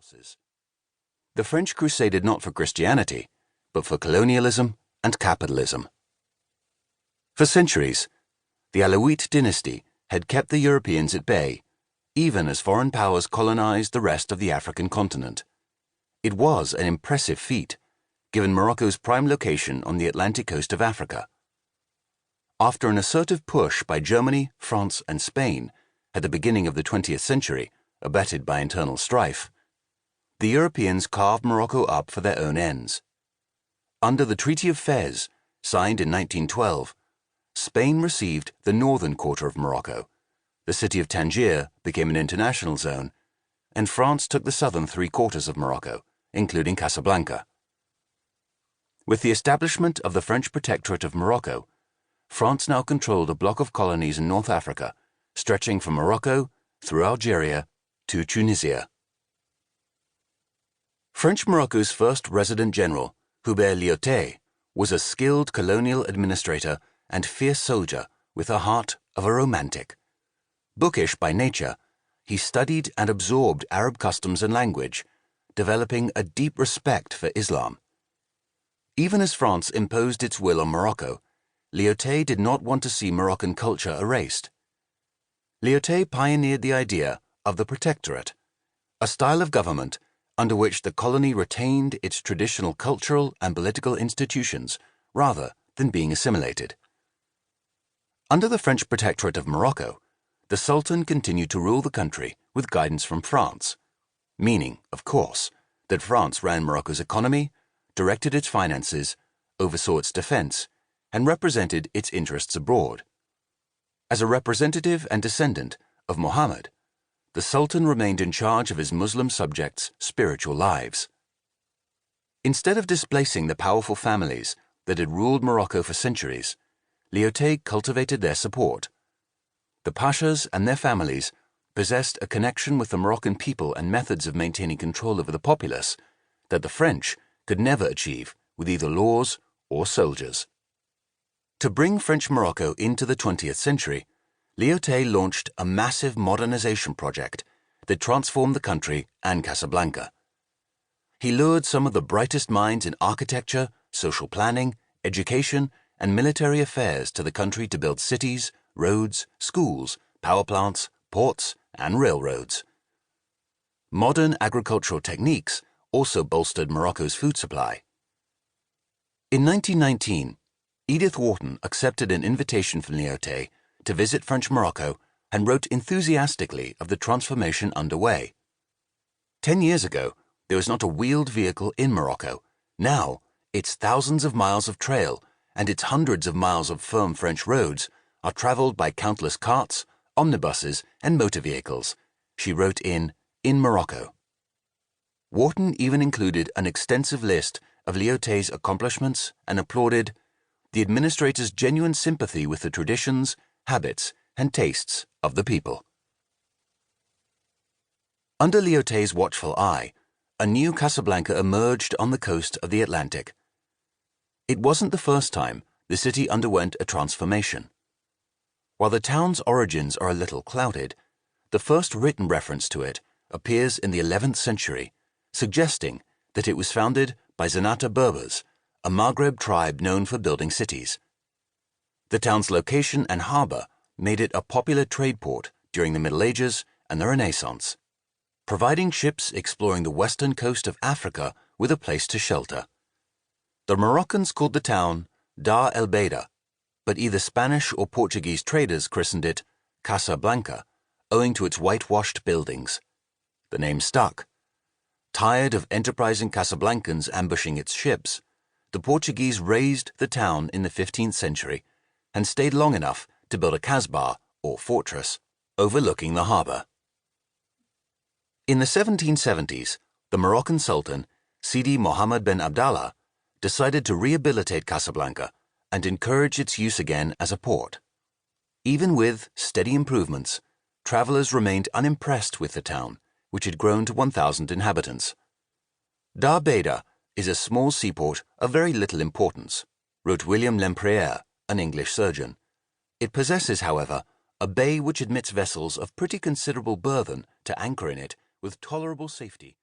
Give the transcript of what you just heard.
forces. The French crusaded not for Christianity, but for colonialism and capitalism. For centuries, the Alawite dynasty had kept the Europeans at bay, even as foreign powers colonized the rest of the African continent. It was an impressive feat, given Morocco's prime location on the Atlantic coast of Africa. After an assertive push by Germany, France, and Spain at the beginning of the 20th century, abetted by internal strife, the Europeans carved Morocco up for their own ends. Under the Treaty of Fez, signed in 1912, Spain received the northern quarter of Morocco, the city of Tangier became an international zone, and France took the southern three-quarters of Morocco, including Casablanca. With the establishment of the French Protectorate of Morocco, France now controlled a block of colonies in North Africa, stretching from Morocco through Algeria to Tunisia. French Morocco's first resident general, Hubert Lyautey, was a skilled colonial administrator and fierce soldier with the heart of a romantic. Bookish by nature, he studied and absorbed Arab customs and language, developing a deep respect for Islam. Even as France imposed its will on Morocco, Lyautey did not want to see Moroccan culture erased. Lyautey pioneered the idea of the protectorate, a style of government under which the colony retained its traditional cultural and political institutions rather than being assimilated. Under the French Protectorate of Morocco, the Sultan continued to rule the country with guidance from France, meaning, of course, that France ran Morocco's economy, directed its finances, oversaw its defense, and represented its interests abroad. As a representative and descendant of Mohammed, the Sultan remained in charge of his Muslim subjects' spiritual lives. Instead of displacing the powerful families that had ruled Morocco for centuries, Lyautey cultivated their support. The pashas and their families possessed a connection with the Moroccan people and methods of maintaining control over the populace that the French could never achieve with either laws or soldiers. To bring French Morocco into the 20th century, Lyautey launched a massive modernization project that transformed the country and Casablanca. He lured some of the brightest minds in architecture, social planning, education, and military affairs to the country to build cities, roads, schools, power plants, ports, and railroads. Modern agricultural techniques also bolstered Morocco's food supply. In 1919, Edith Wharton accepted an invitation from Lyautey to visit French Morocco and wrote enthusiastically of the transformation underway. 10 years ago, there was not a wheeled vehicle in Morocco. Now, its thousands of miles of trail and its hundreds of miles of firm French roads are traveled by countless carts, omnibuses, and motor vehicles, she wrote in Morocco. Wharton even included an extensive list of Lyautey's accomplishments and applauded the administrator's genuine sympathy with the traditions, habits, and tastes of the people. Under Lyautey's watchful eye, a new Casablanca emerged on the coast of the Atlantic. It wasn't the first time the city underwent a transformation. While the town's origins are a little clouded, the first written reference to it appears in the 11th century, suggesting that it was founded by Zenata Berbers, a Maghreb tribe known for building cities. The town's location and harbor made it a popular trade port during the Middle Ages and the Renaissance, providing ships exploring the western coast of Africa with a place to shelter. The Moroccans called the town Dar el Beida, but either Spanish or Portuguese traders christened it Casablanca, owing to its whitewashed buildings. The name stuck. Tired of enterprising Casablancans ambushing its ships, the Portuguese razed the town in the 15th century and stayed long enough to build a kasbah, or fortress, overlooking the harbor. In the 1770s, the Moroccan Sultan, Sidi Mohammed bin Abdallah, decided to rehabilitate Casablanca and encourage its use again as a port. Even with steady improvements, travelers remained unimpressed with the town, which had grown to 1,000 inhabitants. Dar Beida is a small seaport of very little importance, wrote William Lempriere, an English surgeon. It possesses, however, a bay which admits vessels of pretty considerable burthen to anchor in it with tolerable safety.